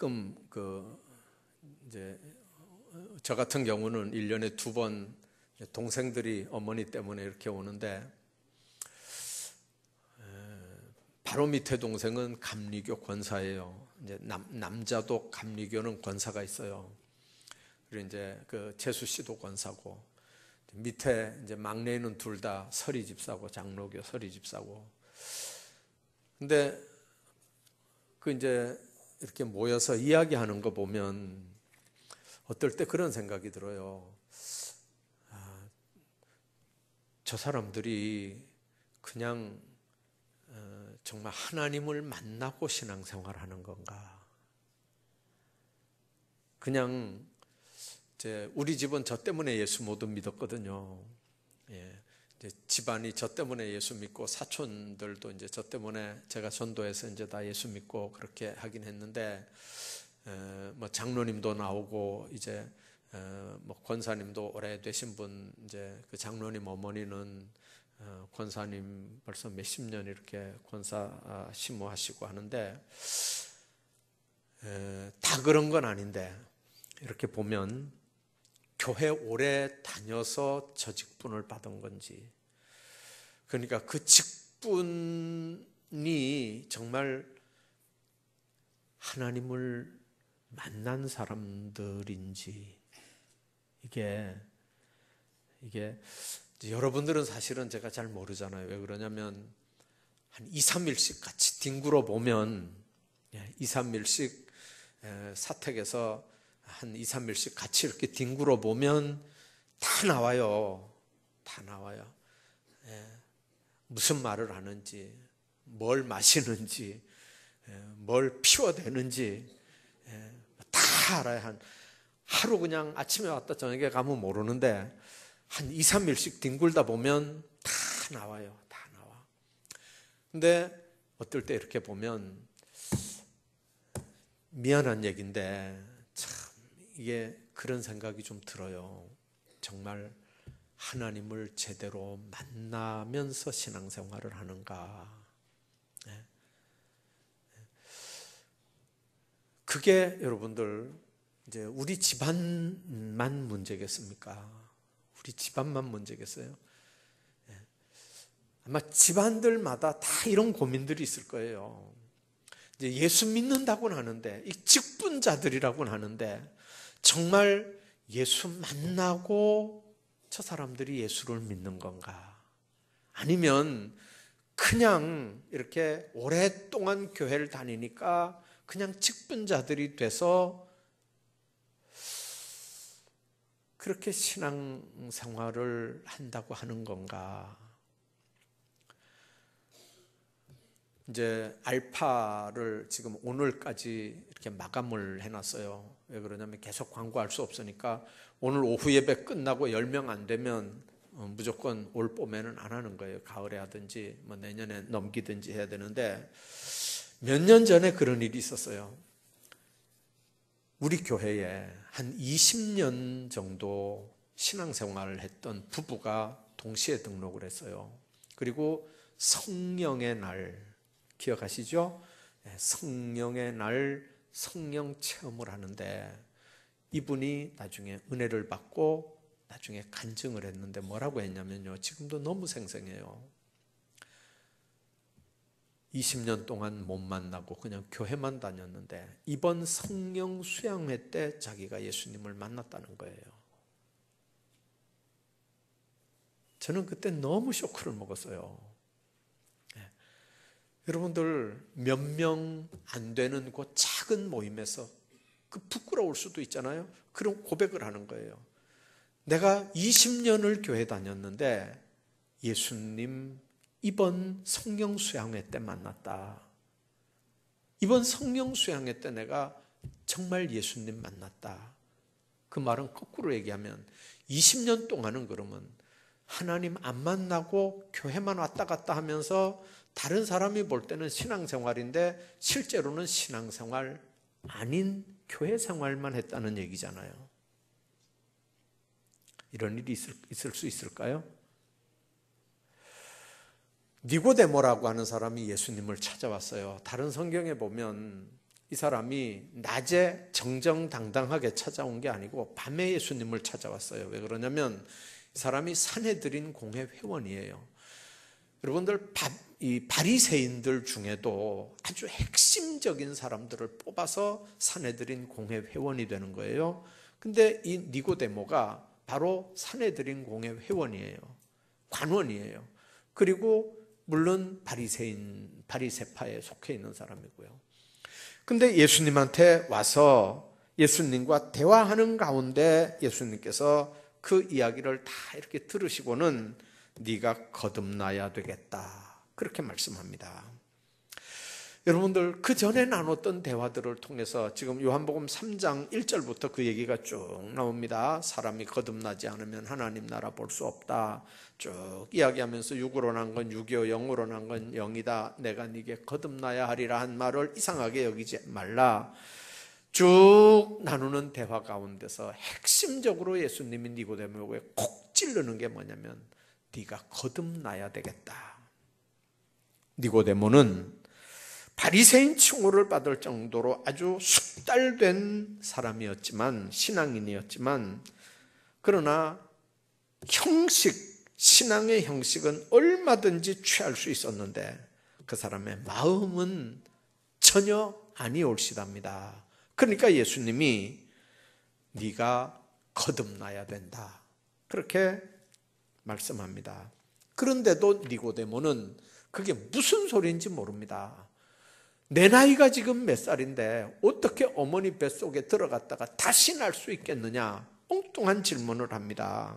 가끔 이제 저 같은 경우는 1년에 2번 동생들이 어머니 때문에 이렇게 오는데, 바로 밑에 동생은 감리교 권사예요. 이제 남자도 감리교는 권사가 있어요. 그리고 이제 재수 씨도 권사고, 밑에 이제 막내는 둘 다 서리 집사고, 장로교 서리 집사고. 근데 이제 이렇게 모여서 이야기하는 거 보면 어떨 때 그런 생각이 들어요. 저 사람들이 그냥 정말 하나님을 만나고 신앙생활하는 건가? 그냥 우리 집은 저 때문에 예수 모두 믿었거든요. 이제 집안이 저 때문에 예수 믿고, 사촌들도 이제 저 때문에 제가 전도해서 이제 다 예수 믿고 그렇게 하긴 했는데, 뭐 장로님도 나오고, 이제 뭐 권사님도 오래되신 분, 이제 그 장로님 어머니는 권사님 벌써 몇십 년 이렇게 권사 심호하시고 하는데, 다 그런 건 아닌데, 이렇게 보면 교회 오래 다녀서 저 직분을 받은 건지, 그러니까 그 직분이 정말 하나님을 만난 사람들인지, 이게 여러분들은 사실은 제가 잘 모르잖아요. 왜 그러냐면 한 2, 3일씩 같이 뒹굴어 보면, 2, 3일씩 사택에서 한 2, 3일씩 같이 이렇게 뒹굴어 보면 다 나와요. 다 나와요. 무슨 말을 하는지, 뭘 마시는지, 뭘 피워대는지 다 알아요. 하루 그냥 아침에 왔다 저녁에 가면 모르는데 한 2, 3일씩 뒹굴다 보면 다 나와요. 다 나와. 근데 어떨 때 이렇게 보면 미안한 얘기인데 참 이게 그런 생각이 좀 들어요. 정말 하나님을 제대로 만나면서 신앙생활을 하는가? 그게 여러분들 이제 우리 집안만 문제겠습니까? 우리 집안만 문제겠어요? 아마 집안들마다 다 이런 고민들이 있을 거예요. 이제 예수 믿는다고는 하는데, 이 직분자들이라고는 하는데, 정말 예수 만나고 저 사람들이 예수를 믿는 건가? 아니면 그냥 이렇게 오랫동안 교회를 다니니까 그냥 직분자들이 돼서 그렇게 신앙생활을 한다고 하는 건가? 이제 알파를 지금 오늘까지 이렇게 마감을 해놨어요. 왜 그러냐면 계속 광고할 수 없으니까 오늘 오후 예배 끝나고 10명 안 되면 무조건 올 봄에는 안 하는 거예요. 가을에 하든지 뭐 내년에 넘기든지 해야 되는데, 몇 년 전에 그런 일이 있었어요. 우리 교회에 한 20년 정도 신앙생활을 했던 부부가 동시에 등록을 했어요. 그리고 성령의 날 기억하시죠? 성령의 날 성령 체험을 하는데, 이분이 나중에 은혜를 받고 나중에 간증을 했는데 뭐라고 했냐면요, 지금도 너무 생생해요. 20년 동안 못 만나고 그냥 교회만 다녔는데 이번 성령 수양회 때 자기가 예수님을 만났다는 거예요. 저는 그때 너무 쇼크를 먹었어요. 여러분들 몇 명 안 되는 그 작은 모임에서 부끄러울 수도 있잖아요. 그런 고백을 하는 거예요. 내가 20년을 교회 다녔는데 예수님 이번 성령 수양회 때 만났다. 이번 성령 수양회 때 내가 정말 예수님 만났다. 그 말은 거꾸로 얘기하면 20년 동안은 그러면 하나님 안 만나고 교회만 왔다 갔다 하면서 다른 사람이 볼 때는 신앙생활인데 실제로는 신앙생활 아닌 교회 생활만 했다는 얘기잖아요. 이런 일이 있을 수 있을까요? 니고데모라고 하는 사람이 예수님을 찾아왔어요. 다른 성경에 보면 이 사람이 낮에 정정당당하게 찾아온 게 아니고 밤에 예수님을 찾아왔어요. 왜 그러냐면 이 사람이 산헤드린 공회 회원이에요. 여러분들 이 바리새인들 중에도 아주 핵심적인 사람들을 뽑아서 산헤드린 공회 회원이 되는 거예요. 근데 이 니고데모가 바로 산헤드린 공회 회원이에요. 관원이에요. 그리고 물론 바리새파에 속해 있는 사람이고요. 근데 예수님한테 와서 예수님과 대화하는 가운데 예수님께서 그 이야기를 다 이렇게 들으시고는 네가 거듭나야 되겠다, 그렇게 말씀합니다. 여러분들 그 전에 나눴던 대화들을 통해서 지금 요한복음 3장 1절부터 그 얘기가 쭉 나옵니다. 사람이 거듭나지 않으면 하나님 나라 볼 수 없다. 쭉 이야기하면서 육으로 난 건 육이요 영으로 난 건 영이다. 내가 네게 거듭나야 하리라 한 말을 이상하게 여기지 말라. 쭉 나누는 대화 가운데서 핵심적으로 예수님이 니고데모에게 콕 찌르는 게 뭐냐면 네가 거듭나야 되겠다. 니고데모는 바리새인 칭호를 받을 정도로 아주 숙달된 사람이었지만, 신앙인이었지만, 그러나 신앙의 형식은 얼마든지 취할 수 있었는데 그 사람의 마음은 전혀 아니올시답니다. 그러니까 예수님이 네가 거듭나야 된다, 그렇게 말씀합니다. 그런데도 니고데모는 그게 무슨 소리인지 모릅니다. 내 나이가 지금 몇 살인데 어떻게 어머니 뱃속에 들어갔다가 다시 날 수 있겠느냐, 엉뚱한 질문을 합니다.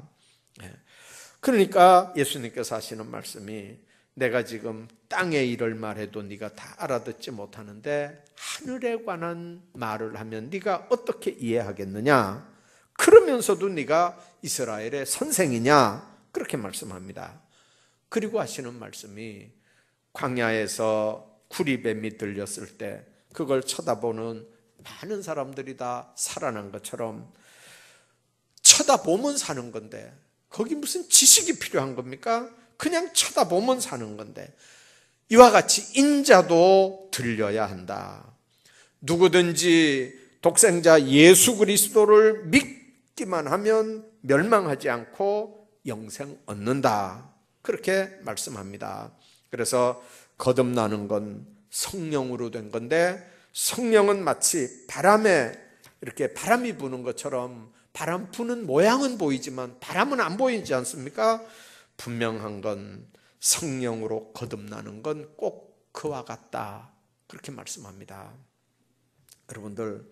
그러니까 예수님께서 하시는 말씀이 내가 지금 땅의 일을 말해도 네가 다 알아듣지 못하는데 하늘에 관한 말을 하면 네가 어떻게 이해하겠느냐, 그러면서도 네가 이스라엘의 선생이냐, 그렇게 말씀합니다. 그리고 하시는 말씀이 광야에서 구리뱀이 들렸을 때 그걸 쳐다보는 많은 사람들이 다 살아난 것처럼 쳐다보면 사는 건데 거기 무슨 지식이 필요한 겁니까? 그냥 쳐다보면 사는 건데 이와 같이 인자도 들려야 한다. 누구든지 독생자 예수 그리스도를 믿기만 하면 멸망하지 않고 영생 얻는다, 그렇게 말씀합니다. 그래서 거듭나는 건 성령으로 된 건데 성령은 마치 바람에 이렇게 바람이 부는 것처럼 바람 부는 모양은 보이지만 바람은 안 보이지 않습니까? 분명한 건 성령으로 거듭나는 건 꼭 그와 같다, 그렇게 말씀합니다. 여러분들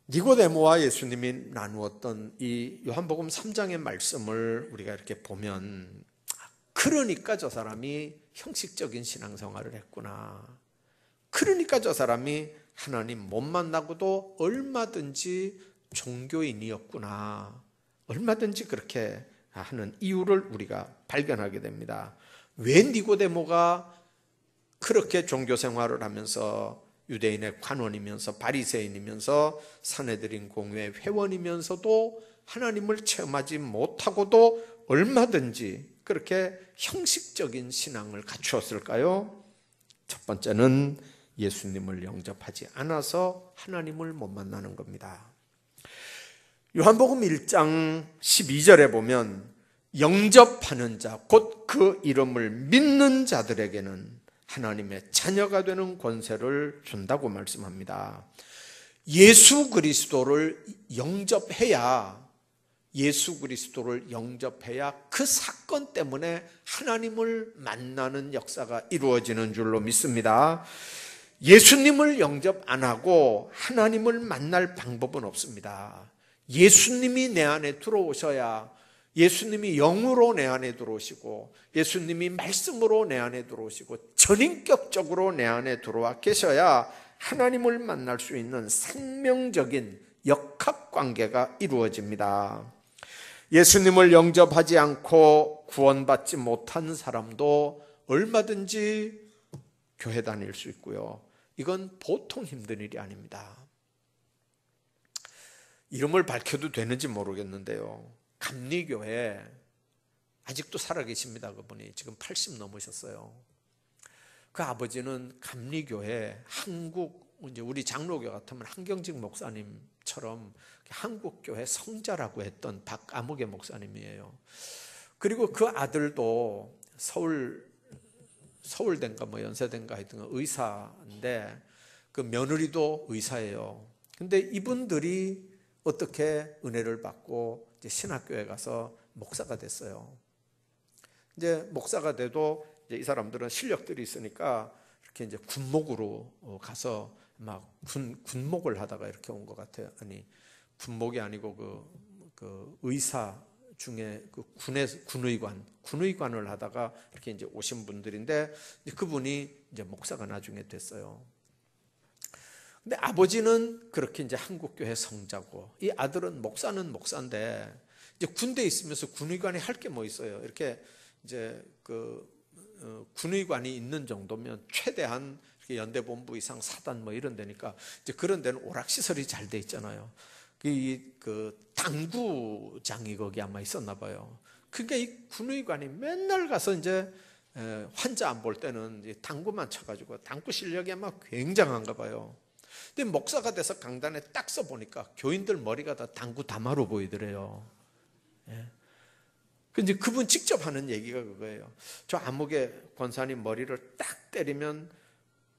니고데모와 예수님이 나누었던 이 요한복음 3장의 말씀을 우리가 이렇게 보면 그러니까 저 사람이 형식적인 신앙생활을 했구나, 그러니까 저 사람이 하나님 못 만나고도 얼마든지 종교인이었구나, 얼마든지 그렇게 하는 이유를 우리가 발견하게 됩니다. 왜 니고데모가 그렇게 종교생활을 하면서 유대인의 관원이면서 바리새인이면서 산헤드린 공회 회원이면서도 하나님을 체험하지 못하고도 얼마든지 그렇게 형식적인 신앙을 갖추었을까요? 첫 번째는 예수님을 영접하지 않아서 하나님을 못 만나는 겁니다. 요한복음 1장 12절에 보면 영접하는 자, 곧 그 이름을 믿는 자들에게는 하나님의 자녀가 되는 권세를 준다고 말씀합니다. 예수 그리스도를 영접해야 그 사건 때문에 하나님을 만나는 역사가 이루어지는 줄로 믿습니다. 예수님을 영접 안 하고 하나님을 만날 방법은 없습니다. 예수님이 내 안에 들어오셔야, 예수님이 영으로 내 안에 들어오시고 예수님이 말씀으로 내 안에 들어오시고 전인격적으로 내 안에 들어와 계셔야 하나님을 만날 수 있는 생명적인 역학관계가 이루어집니다. 예수님을 영접하지 않고 구원받지 못한 사람도 얼마든지 교회 다닐 수 있고요. 이건 보통 힘든 일이 아닙니다. 이름을 밝혀도 되는지 모르겠는데요, 감리교회 아직도 살아계십니다. 그분이 지금 80 넘으셨어요. 그 아버지는 감리교회 한국 이제 우리 장로교 같으면 한경직 목사님처럼 한국교회 성자라고 했던 박아무개 목사님이에요. 그리고 그 아들도 서울대인가 뭐 연세대인가 하여튼 의사인데 그 며느리도 의사예요. 근데 이분들이 어떻게 은혜를 받고 이제 신학교에 가서 목사가 됐어요. 이제 목사가 돼도 이제 이 사람들은 실력들이 있으니까 이렇게 이제 군목으로 가서 막 군목을 하다가 이렇게 온 것 같아요. 아니 군목이 아니고 그 의사 중에 그 군의관을 하다가 이렇게 이제 오신 분들인데 그분이 이제 목사가 나중에 됐어요. 근데 아버지는 그렇게 이제 한국교회 성자고 이 아들은 목사는 목사인데 이제 군대에 있으면서 군의관이 할 게 뭐 있어요. 이렇게 이제 군의관이 있는 정도면 최대한 연대본부 이상 사단 뭐 이런 데니까 이제 그런 데는 오락시설이 잘 돼 있잖아요. 그 당구장이 거기 아마 있었나 봐요. 그러니까 이 군의관이 맨날 가서 이제 환자 안 볼 때는 이제 당구만 쳐가지고 당구 실력이 아마 굉장한가 봐요. 근데 목사가 돼서 강단에 딱 써보니까 교인들 머리가 다 당구 다마로 보이더래요. 근데 그분 직접 하는 얘기가 그거예요. 저 아무개 권사님 머리를 딱 때리면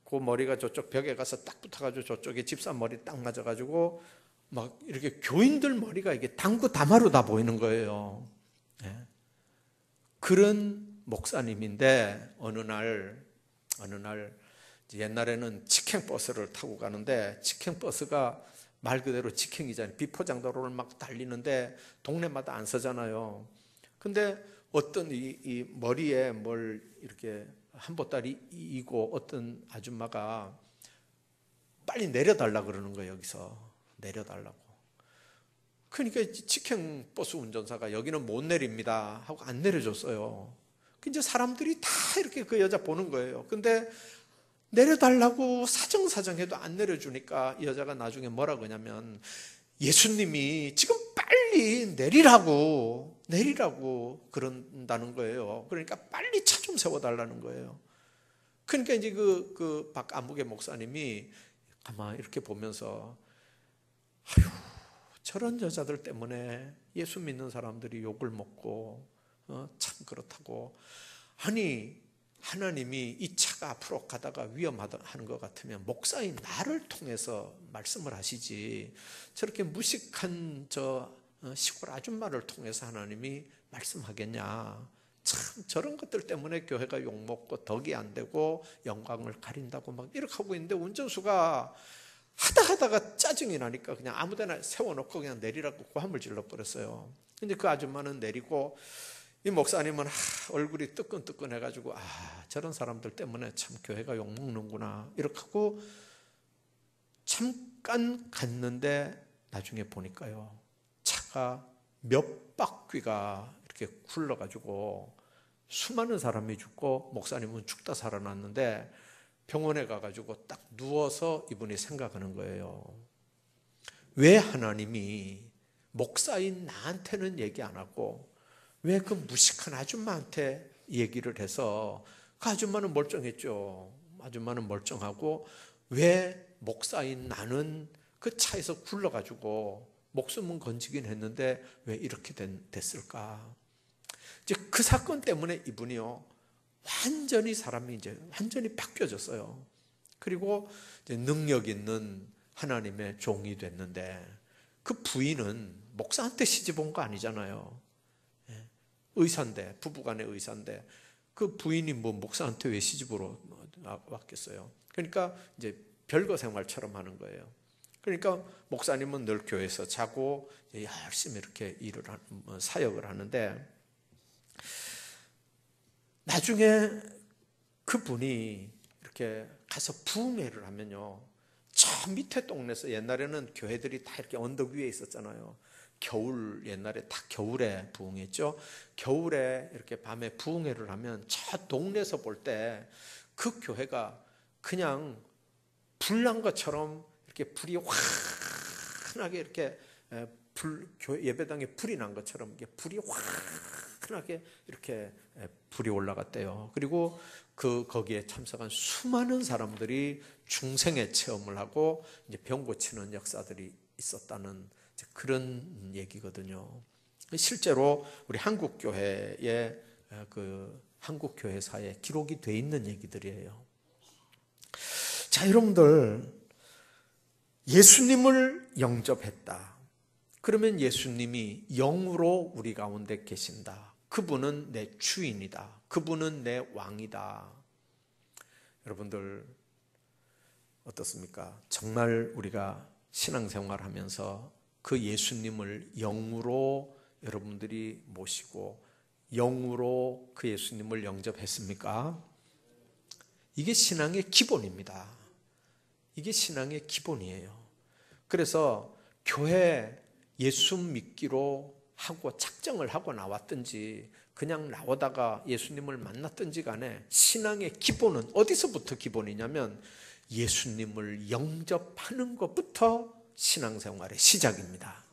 그 머리가 저쪽 벽에 가서 딱 붙어가지고 저쪽에 집사 머리 딱 맞아가지고 막 이렇게 교인들 머리가 이게 당구 다마로 다 보이는 거예요. 그런 목사님인데 어느 날 옛날에는 직행버스를 타고 가는데 직행버스가 말 그대로 직행이잖아요. 비포장도로를 막 달리는데 동네마다 안 서잖아요. 근데 어떤 이 머리에 뭘 이렇게 한 보따리 이고 어떤 아줌마가 빨리 내려달라 그러는 거예요. 여기서 내려달라고. 그러니까 직행버스 운전사가 여기는 못 내립니다 하고 안 내려줬어요. 이제 사람들이 다 이렇게 그 여자 보는 거예요. 근데 내려달라고 사정사정해도 안 내려주니까 이 여자가 나중에 뭐라 그러냐면 예수님이 지금 빨리 내리라고 그런다는 거예요. 그러니까 빨리 차 좀 세워달라는 거예요. 그러니까 이제 그 박아무개 목사님이 아마 이렇게 보면서 아휴 저런 여자들 때문에 예수 믿는 사람들이 욕을 먹고 참 그렇다고. 아니 하나님이 이 차가 앞으로 가다가 위험하다는 것 같으면 목사인 나를 통해서 말씀을 하시지 저렇게 무식한 저 시골 아줌마를 통해서 하나님이 말씀하겠냐. 참 저런 것들 때문에 교회가 욕먹고 덕이 안 되고 영광을 가린다고 막 이렇게 하고 있는데 운전수가 하다가 짜증이 나니까 그냥 아무데나 세워놓고 그냥 내리라고 고함을 질러버렸어요. 근데 그 아줌마는 내리고 이 목사님은 얼굴이 뜨끈뜨끈해가지고 저런 사람들 때문에 참 교회가 욕먹는구나 이렇게 하고 잠깐 갔는데 나중에 보니까요 차가 몇 바퀴가 이렇게 굴러가지고 수많은 사람이 죽고 목사님은 죽다 살아났는데 병원에 가가지고 딱 누워서 이분이 생각하는 거예요. 왜 하나님이 목사인 나한테는 얘기 안 하고 왜 그 무식한 아줌마한테 얘기를 해서 그 아줌마는 멀쩡했죠. 아줌마는 멀쩡하고 왜 목사인 나는 그 차에서 굴러가지고 목숨은 건지긴 했는데 왜 이렇게 됐을까? 이제 그 사건 때문에 이분이요 완전히 사람이 이제 완전히 바뀌어졌어요. 그리고 이제 능력 있는 하나님의 종이 됐는데 그 부인은 목사한테 시집 온 거 아니잖아요. 의사인데 부부간의 의사인데 그 부인이 뭐 목사한테 왜 시집으로 왔겠어요. 그러니까 이제 별거 생활처럼 하는 거예요. 그러니까 목사님은 늘 교회에서 자고 열심히 이렇게 사역을 하는데 나중에 그분이 이렇게 가서 부흥회를 하면요 저 밑에 동네에서 옛날에는 교회들이 다 이렇게 언덕 위에 있었잖아요. 옛날에 다 겨울에 부흥했죠. 겨울에 이렇게 밤에 부흥회를 하면 저 동네에서 볼 때 그 교회가 그냥 불난 것처럼 이렇게 불이 환하게 이렇게 예배당에 불이 난 것처럼 이게 불이 환하게 이렇게 불이 올라갔대요. 그리고 거기에 참석한 수많은 사람들이 중생의 체험을 하고 이제 병 고치는 역사들이 있었다는 그런 얘기거든요. 실제로 우리 한국 교회의 한국 교회사에 기록이 돼 있는 얘기들이에요. 자, 여러분들, 예수님을 영접했다. 그러면 예수님이 영으로 우리 가운데 계신다. 그분은 내 주인이다. 그분은 내 왕이다. 여러분들 어떻습니까? 정말 우리가 신앙생활하면서 그 예수님을 영으로 여러분들이 모시고 영으로 그 예수님을 영접했습니까? 이게 신앙의 기본입니다. 이게 신앙의 기본이에요. 그래서 교회 예수 믿기로 하고 작정을 하고 나왔든지 그냥 나오다가 예수님을 만났든지 간에 신앙의 기본은 어디서부터 기본이냐면 예수님을 영접하는 것부터 신앙생활의 시작입니다.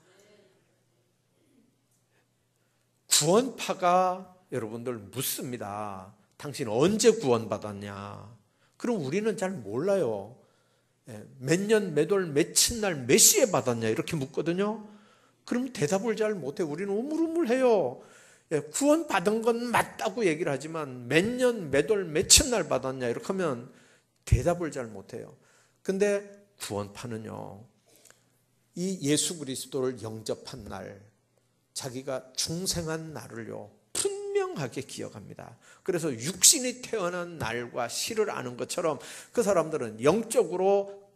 구원파가 여러분들 묻습니다. 당신 언제 구원받았냐? 그럼 우리는 잘 몰라요. 몇 년, 몇 월, 며칠 날, 몇 시에 받았냐? 이렇게 묻거든요. 그럼 대답을 잘 못해요. 우리는 우물우물해요. 구원받은 건 맞다고 얘기를 하지만 몇 년, 몇 월, 며칠 날 받았냐? 이렇게 하면 대답을 잘 못해요. 근데 구원파는요, 이 예수 그리스도를 영접한 날, 자기가 중생한 날을요 분명하게 기억합니다. 그래서 육신이 태어난 날과 시를 아는 것처럼 그 사람들은 영적으로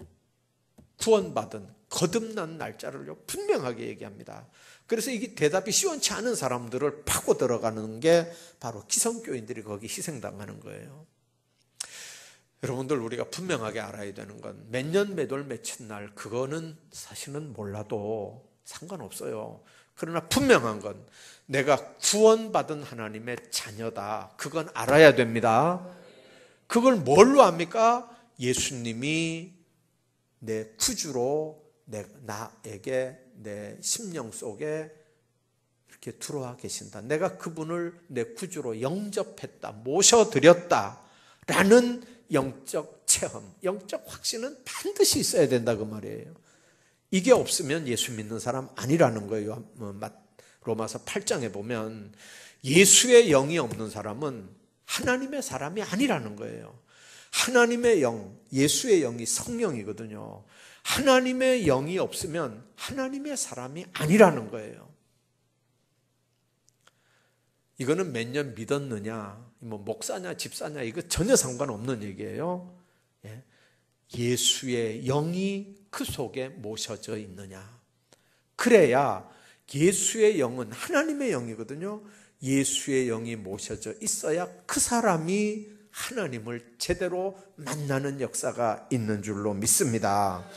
구원받은 거듭난 날짜를요 분명하게 얘기합니다. 그래서 이게 대답이 시원치 않은 사람들을 파고 들어가는 게 바로 기성교인들이 거기 희생당하는 거예요. 여러분들, 우리가 분명하게 알아야 되는 건 몇 년, 몇 월, 며칠 날, 그거는 사실은 몰라도 상관없어요. 그러나 분명한 건 내가 구원받은 하나님의 자녀다. 그건 알아야 됩니다. 그걸 뭘로 압니까? 예수님이 내 구주로 나에게 내 심령 속에 이렇게 들어와 계신다. 내가 그분을 내 구주로 영접했다. 모셔드렸다. 라는 영적 체험, 영적 확신은 반드시 있어야 된다 그 말이에요. 이게 없으면 예수 믿는 사람 아니라는 거예요. 로마서 8장에 보면 예수의 영이 없는 사람은 하나님의 사람이 아니라는 거예요. 하나님의 영, 예수의 영이 성령이거든요. 하나님의 영이 없으면 하나님의 사람이 아니라는 거예요. 이거는 몇 년 믿었느냐, 뭐 목사냐 집사냐 이거 전혀 상관없는 얘기예요. 예수의 영이 그 속에 모셔져 있느냐. 그래야 예수의 영은 하나님의 영이거든요. 예수의 영이 모셔져 있어야 그 사람이 하나님을 제대로 만나는 역사가 있는 줄로 믿습니다.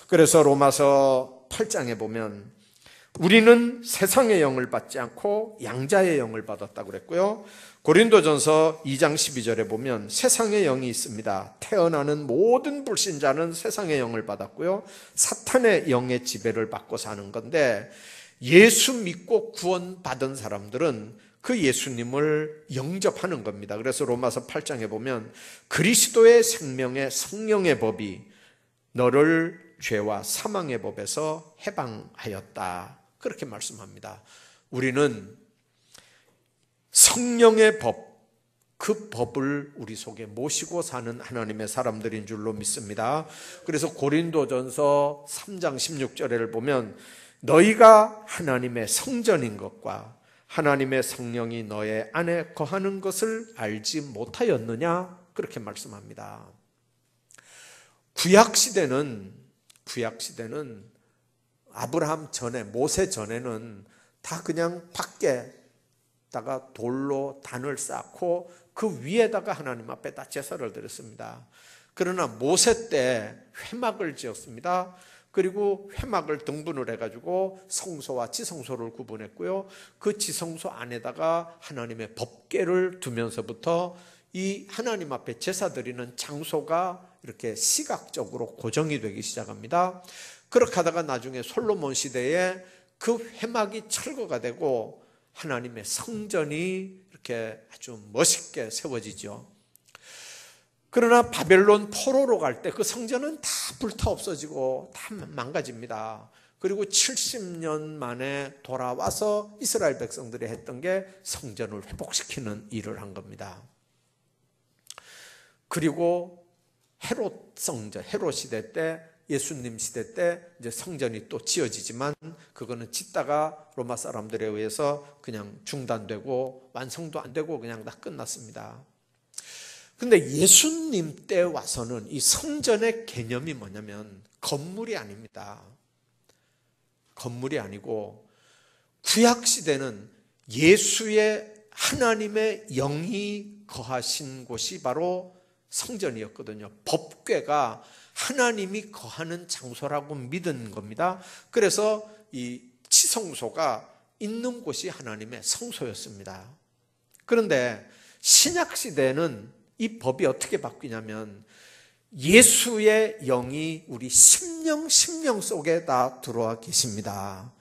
그래서 로마서 8장에 보면 우리는 세상의 영을 받지 않고 양자의 영을 받았다고 그랬고요. 고린도전서 2장 12절에 보면 세상의 영이 있습니다. 태어나는 모든 불신자는 세상의 영을 받았고요. 사탄의 영의 지배를 받고 사는 건데 예수 믿고 구원받은 사람들은 그 예수님을 영접하는 겁니다. 그래서 로마서 8장에 보면 그리스도의 생명의 성령의 법이 너를 죄와 사망의 법에서 해방하였다. 그렇게 말씀합니다. 우리는 성령의 법, 그 법을 우리 속에 모시고 사는 하나님의 사람들인 줄로 믿습니다. 그래서 고린도전서 3장 16절을 보면 너희가 하나님의 성전인 것과 하나님의 성령이 너의 안에 거하는 것을 알지 못하였느냐? 그렇게 말씀합니다. 구약시대는 아브라함 전에, 모세 전에는 다 그냥 밖에다가 돌로 단을 쌓고 그 위에다가 하나님 앞에 다 제사를 드렸습니다. 그러나 모세 때 회막을 지었습니다. 그리고 회막을 등분을 해가지고 성소와 지성소를 구분했고요. 그 지성소 안에다가 하나님의 법궤를 두면서부터 이 하나님 앞에 제사 드리는 장소가 이렇게 시각적으로 고정이 되기 시작합니다. 그렇게 하다가 나중에 솔로몬 시대에 그 회막이 철거가 되고 하나님의 성전이 이렇게 아주 멋있게 세워지죠. 그러나 바벨론 포로로 갈 때 그 성전은 다 불타 없어지고 다 망가집니다. 그리고 70년 만에 돌아와서 이스라엘 백성들이 했던 게 성전을 회복시키는 일을 한 겁니다. 그리고 헤롯 성전, 헤롯 시대 때, 예수님 시대 때 이제 성전이 또 지어지지만 그거는 짓다가 로마 사람들에 의해서 그냥 중단되고 완성도 안 되고 그냥 다 끝났습니다. 근데 예수님 때 와서는 이 성전의 개념이 뭐냐면 건물이 아닙니다. 건물이 아니고 구약 시대는 예수의 하나님의 영이 거하신 곳이 바로 성전이었거든요. 법궤가 하나님이 거하는 장소라고 믿은 겁니다. 그래서 이 지성소가 있는 곳이 하나님의 성소였습니다. 그런데 신약 시대는 이 법이 어떻게 바뀌냐면 예수의 영이 우리 심령 속에 다 들어와 계십니다.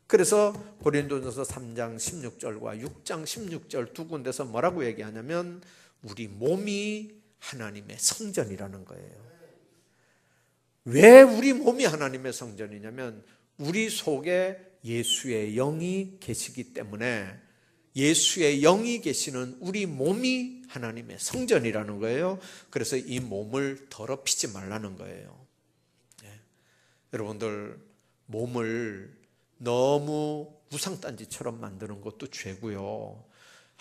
그래서 고린도전서 3장 16절과 6장 16절 두 군데서 뭐라고 얘기하냐면 우리 몸이 하나님의 성전이라는 거예요. 왜 우리 몸이 하나님의 성전이냐면 우리 속에 예수의 영이 계시기 때문에 예수의 영이 계시는 우리 몸이 하나님의 성전이라는 거예요. 그래서 이 몸을 더럽히지 말라는 거예요. 여러분들 몸을 너무 무상단지처럼 만드는 것도 죄고요.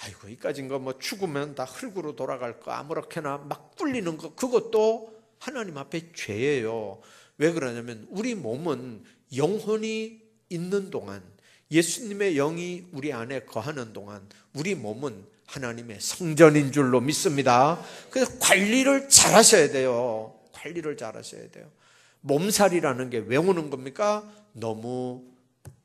아이고 이까진 거 뭐 죽으면 다 흙으로 돌아갈 거 아무렇게나 막 불리는 거 그것도 하나님 앞에 죄예요. 왜 그러냐면 우리 몸은 영혼이 있는 동안 예수님의 영이 우리 안에 거하는 동안 우리 몸은 하나님의 성전인 줄로 믿습니다. 그래서 관리를 잘 하셔야 돼요. 관리를 잘 하셔야 돼요. 몸살이라는 게 왜 오는 겁니까? 너무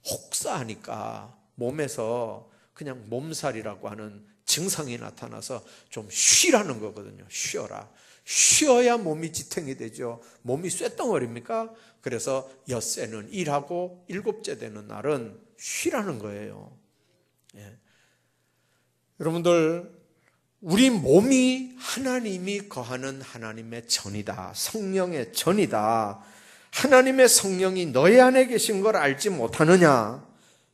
혹사하니까 몸에서 그냥 몸살이라고 하는 증상이 나타나서 좀 쉬라는 거거든요. 쉬어라. 쉬어야 몸이 지탱이 되죠. 몸이 쇳덩어리입니까? 그래서 엿새는 일하고 일곱째 되는 날은 쉬라는 거예요. 여러분들 우리 몸이 하나님이 거하는 하나님의 전이다. 성령의 전이다. 하나님의 성령이 너희 안에 계신 걸 알지 못하느냐?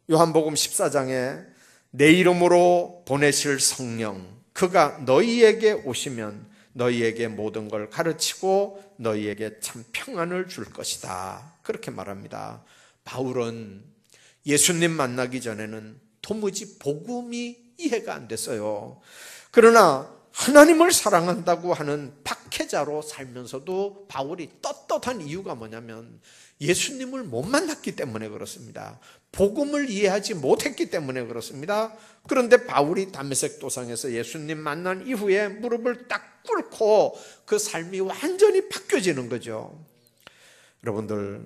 요한복음 14장에 내 이름으로 보내실 성령 그가 너희에게 오시면 너희에게 모든 걸 가르치고 너희에게 참 평안을 줄 것이다. 그렇게 말합니다. 바울은 예수님 만나기 전에는 도무지 복음이 이해가 안 됐어요. 그러나 하나님을 사랑한다고 하는 박해자로 살면서도 바울이 떳떳한 이유가 뭐냐면 예수님을 못 만났기 때문에 그렇습니다. 복음을 이해하지 못했기 때문에 그렇습니다. 그런데 바울이 다메섹 도상에서 예수님 만난 이후에 무릎을 딱 꿇고 그 삶이 완전히 바뀌어지는 거죠. 여러분들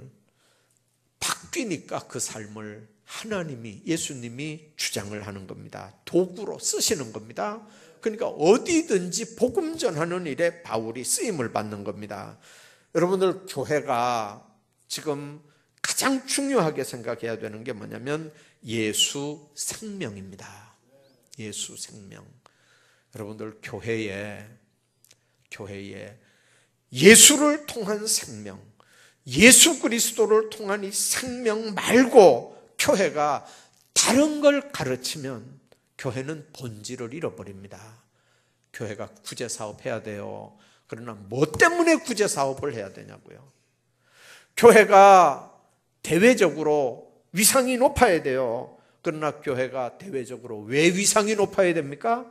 바뀌니까 그 삶을 하나님이 예수님이 주장을 하는 겁니다. 도구로 쓰시는 겁니다. 그러니까 어디든지 복음 전하는 일에 바울이 쓰임을 받는 겁니다. 여러분들 교회가 지금 가장 중요하게 생각해야 되는 게 뭐냐면 예수 생명입니다. 예수 생명. 여러분들 교회에 예수를 통한 생명, 예수 그리스도를 통한 이 생명 말고 교회가 다른 걸 가르치면 교회는 본질을 잃어버립니다. 교회가 구제사업 해야 돼요. 그러나 뭐 때문에 구제사업을 해야 되냐고요. 교회가 대외적으로 위상이 높아야 돼요. 그러나 교회가 대외적으로 왜 위상이 높아야 됩니까?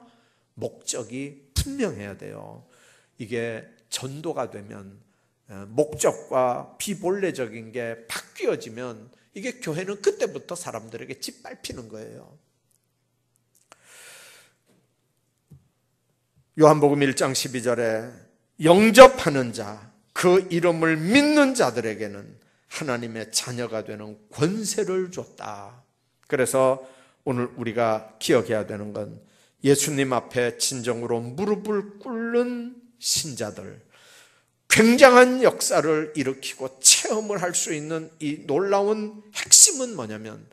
목적이 분명해야 돼요. 이게 전도가 되면 목적과 비본래적인 게 바뀌어지면 이게 교회는 그때부터 사람들에게 짓밟히는 거예요. 요한복음 1장 12절에 영접하는 자, 그 이름을 믿는 자들에게는 하나님의 자녀가 되는 권세를 줬다. 그래서 오늘 우리가 기억해야 되는 건 예수님 앞에 진정으로 무릎을 꿇는 신자들, 굉장한 역사를 일으키고 체험을 할 수 있는 이 놀라운 핵심은 뭐냐면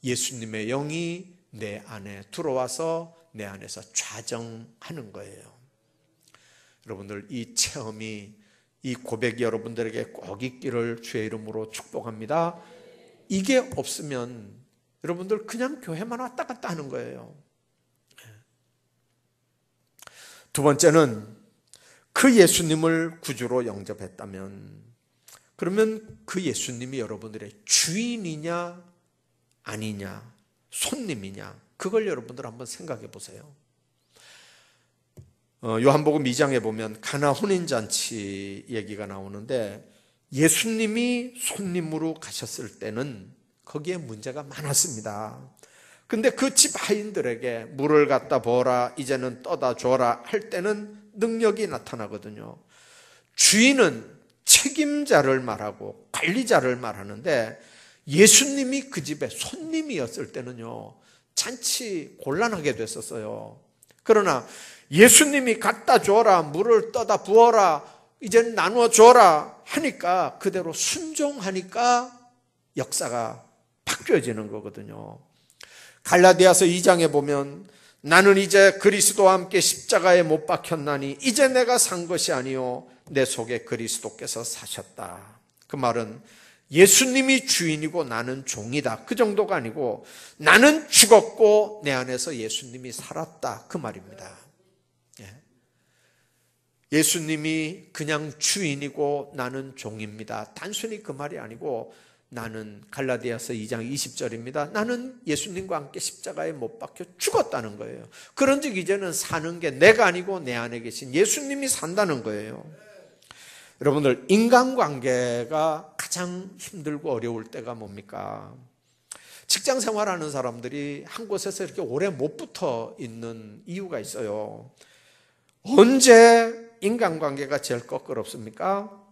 예수님의 영이 내 안에 들어와서 내 안에서 좌정하는 거예요. 여러분들, 이 체험이, 이 고백이 여러분들에게 꼭 있기를 주의 이름으로 축복합니다. 이게 없으면 여러분들 그냥 교회만 왔다 갔다 하는 거예요. 두 번째는, 그 예수님을 구주로 영접했다면, 그러면 그 예수님이 여러분들의 주인이냐 아니냐, 손님이냐, 그걸 여러분들 한번 생각해 보세요. 요한복음 2장에 보면 가나 혼인잔치 얘기가 나오는데, 예수님이 손님으로 가셨을 때는 거기에 문제가 많았습니다. 근데 그 집 하인들에게 물을 갖다 부어라, 이제는 떠다 줘라 할 때는 능력이 나타나거든요. 주인은 책임자를 말하고 관리자를 말하는데, 예수님이 그 집에 손님이었을 때는요, 잔치 곤란하게 됐었어요. 그러나 예수님이 갖다 줘라, 물을 떠다 부어라, 이제는 나누어 줘라 하니까 그대로 순종하니까 역사가 바뀌어지는 거거든요. 갈라디아서 2장에 보면, 나는 이제 그리스도와 함께 십자가에 못 박혔나니 이제 내가 산 것이 아니요 내 속에 그리스도께서 사셨다. 그 말은 예수님이 주인이고 나는 종이다, 그 정도가 아니고 나는 죽었고 내 안에서 예수님이 살았다, 그 말입니다. 예수님이 그냥 주인이고 나는 종입니다, 단순히 그 말이 아니고, 나는, 갈라디아서 2장 20절입니다. 나는 예수님과 함께 십자가에 못 박혀 죽었다는 거예요. 그런즉 이제는 사는 게 내가 아니고 내 안에 계신 예수님이 산다는 거예요. 여러분들, 인간관계가 가장 힘들고 어려울 때가 뭡니까? 직장 생활하는 사람들이 한 곳에서 이렇게 오래 못 붙어 있는 이유가 있어요. 언제 인간관계가 제일 꺼끄럽습니까?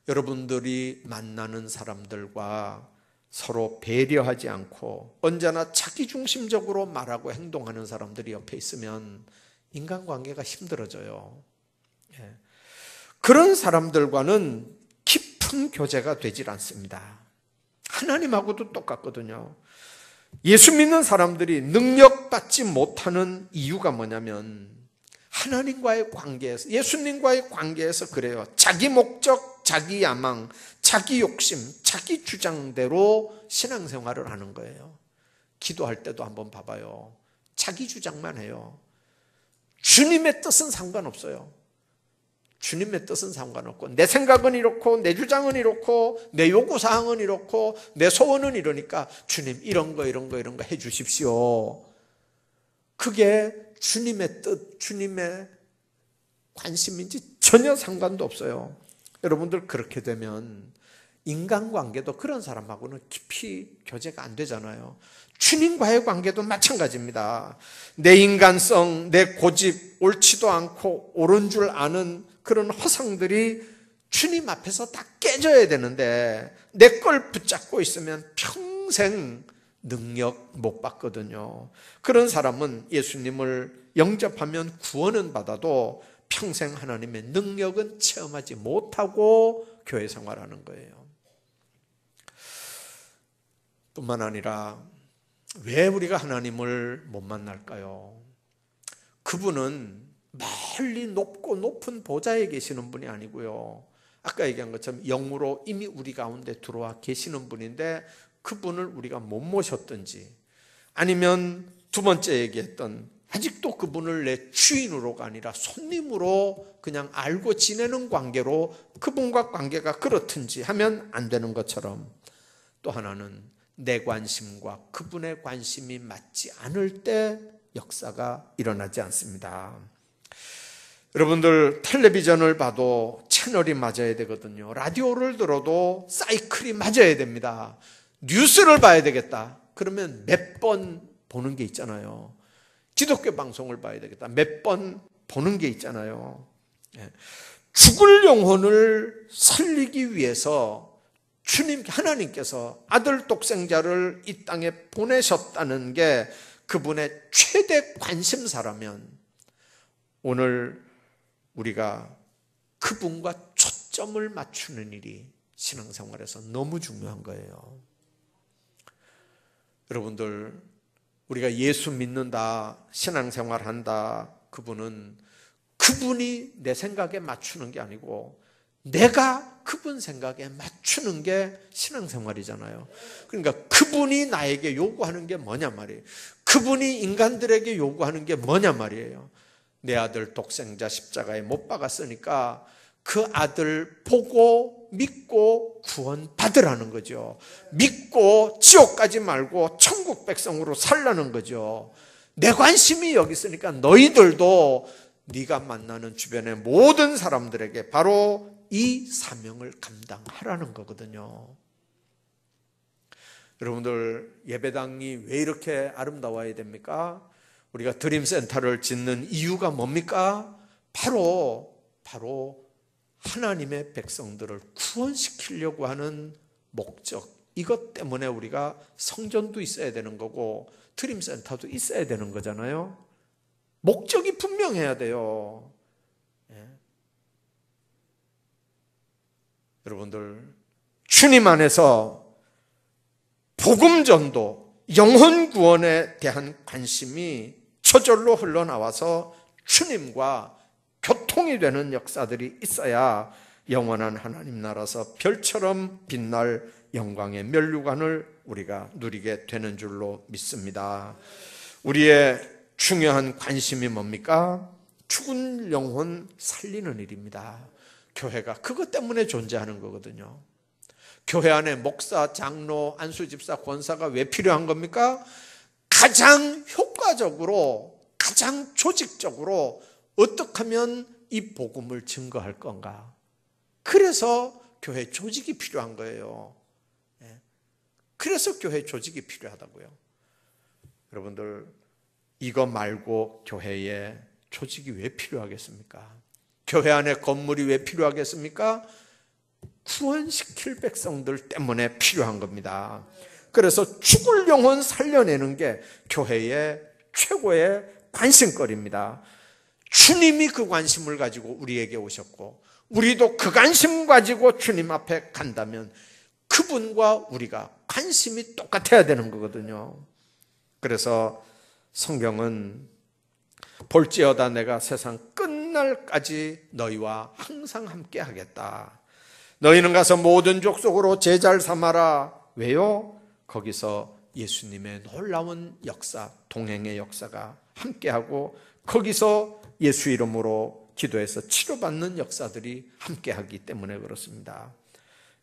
여러분들이 만나는 사람들과 서로 배려하지 않고 언제나 자기중심적으로 말하고 행동하는 사람들이 옆에 있으면 인간관계가 힘들어져요. 그런 사람들과는 깊은 교제가 되질 않습니다. 하나님하고도 똑같거든요. 예수 믿는 사람들이 능력받지 못하는 이유가 뭐냐면, 하나님과의 관계에서, 예수님과의 관계에서 그래요. 자기 목적, 자기 야망, 자기 욕심, 자기 주장대로 신앙생활을 하는 거예요. 기도할 때도 한번 봐봐요. 자기 주장만 해요. 주님의 뜻은 상관없어요. 주님의 뜻은 상관없고, 내 생각은 이렇고, 내 주장은 이렇고, 내 요구사항은 이렇고, 내 소원은 이러니까 주님 이런 거 해 주십시오. 그게 주님의 뜻, 주님의 관심인지 전혀 상관도 없어요. 여러분들, 그렇게 되면 인간관계도 그런 사람하고는 깊이 교제가 안 되잖아요. 주님과의 관계도 마찬가지입니다. 내 인간성, 내 고집, 옳지도 않고 옳은 줄 아는 그런 허상들이 주님 앞에서 다 깨져야 되는데, 내 걸 붙잡고 있으면 평생 능력 못 받거든요. 그런 사람은 예수님을 영접하면 구원은 받아도 평생 하나님의 능력은 체험하지 못하고 교회 생활하는 거예요. 뿐만 아니라, 왜 우리가 하나님을 못 만날까요? 그분은 멀리 높고 높은 보좌에 계시는 분이 아니고요, 아까 얘기한 것처럼 영으로 이미 우리 가운데 들어와 계시는 분인데, 그분을 우리가 못 모셨든지, 아니면 두 번째 얘기했던 아직도 그분을 내 주인으로가 아니라 손님으로 그냥 알고 지내는 관계로 그분과 관계가 그렇든지 하면 안 되는 것처럼, 또 하나는 내 관심과 그분의 관심이 맞지 않을 때 역사가 일어나지 않습니다. 여러분들, 텔레비전을 봐도 채널이 맞아야 되거든요. 라디오를 들어도 사이클이 맞아야 됩니다. 뉴스를 봐야 되겠다, 그러면 몇 번 보는 게 있잖아요. 기독교 방송을 봐야 되겠다, 몇 번 보는 게 있잖아요. 죽을 영혼을 살리기 위해서 하나님께서 아들 독생자를 이 땅에 보내셨다는 게 그분의 최대 관심사라면, 오늘 우리가 그분과 초점을 맞추는 일이 신앙생활에서 너무 중요한 거예요. 여러분들, 우리가 예수 믿는다, 신앙생활 한다, 그분이 내 생각에 맞추는 게 아니고 내가 그분 생각에 맞추는 게 신앙생활이잖아요. 그러니까 그분이 나에게 요구하는 게 뭐냐 말이에요. 그분이 인간들에게 요구하는 게 뭐냐 말이에요. 내 아들 독생자 십자가에 못 박았으니까 그 아들 보고 믿고 구원 받으라는 거죠. 믿고 지옥 가지 말고 천국 백성으로 살라는 거죠. 내 관심이 여기 있으니까 너희들도 네가 만나는 주변의 모든 사람들에게 바로 이 사명을 감당하라는 거거든요. 여러분들, 예배당이 왜 이렇게 아름다워야 됩니까? 우리가 드림센터를 짓는 이유가 뭡니까? 바로 하나님의 백성들을 구원시키려고 하는 목적, 이것 때문에 우리가 성전도 있어야 되는 거고 드림센터도 있어야 되는 거잖아요. 목적이 분명해야 돼요. 예. 여러분들, 주님 안에서 복음 전도, 영혼 구원에 대한 관심이 저절로 흘러나와서 주님과 교통이 되는 역사들이 있어야 영원한 하나님 나라에서 별처럼 빛날 영광의 면류관을 우리가 누리게 되는 줄로 믿습니다. 우리의 중요한 관심이 뭡니까? 죽은 영혼 살리는 일입니다. 교회가 그것 때문에 존재하는 거거든요. 교회 안에 목사, 장로, 안수집사, 권사가 왜 필요한 겁니까? 가장 효과적으로, 가장 조직적으로 어떻게 하면 이 복음을 증거할 건가? 그래서 교회 조직이 필요한 거예요. 그래서 교회 조직이 필요하다고요. 여러분들, 이거 말고 교회에 조직이 왜 필요하겠습니까? 교회 안에 건물이 왜 필요하겠습니까? 구원시킬 백성들 때문에 필요한 겁니다. 그래서 죽을 영혼 살려내는 게 교회의 최고의 관심거리입니다. 주님이 그 관심을 가지고 우리에게 오셨고 우리도 그 관심 가지고 주님 앞에 간다면 그분과 우리가 관심이 똑같아야 되는 거거든요. 그래서 성경은 볼지어다 내가 세상 끝날까지 너희와 항상 함께 하겠다. 너희는 가서 모든 족속으로 제자를 삼아라. 왜요? 거기서 예수님의 놀라운 역사, 동행의 역사가 함께하고 거기서 예수 이름으로 기도해서 치료받는 역사들이 함께하기 때문에 그렇습니다.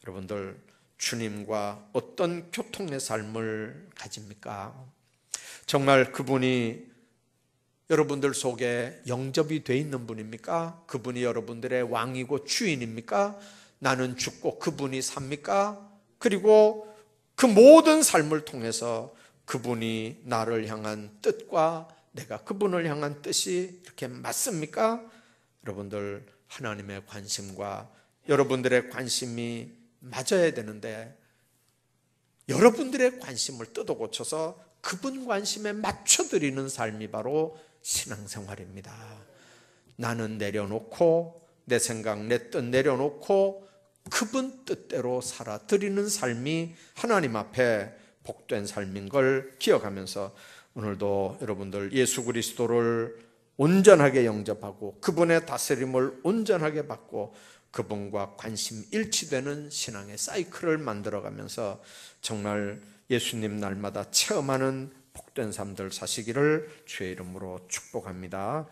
여러분들, 주님과 어떤 교통의 삶을 가집니까? 정말 그분이 여러분들 속에 영접이 돼 있는 분입니까? 그분이 여러분들의 왕이고 주인입니까? 나는 죽고 그분이 삽니까? 그리고 그 모든 삶을 통해서 그분이 나를 향한 뜻과 내가 그분을 향한 뜻이 이렇게 맞습니까? 여러분들, 하나님의 관심과 여러분들의 관심이 맞아야 되는데 여러분들의 관심을 뜯어 고쳐서 그분 관심에 맞춰드리는 삶이 바로 신앙생활입니다. 나는 내려놓고 내 생각, 내 뜻 내려놓고 그분 뜻대로 살아드리는 삶이 하나님 앞에 복된 삶인 걸 기억하면서 오늘도 여러분들 예수 그리스도를 온전하게 영접하고 그분의 다스림을 온전하게 받고 그분과 관심 일치되는 신앙의 사이클을 만들어가면서 정말 예수님 날마다 체험하는 복된 삶들 사시기를 주의 이름으로 축복합니다.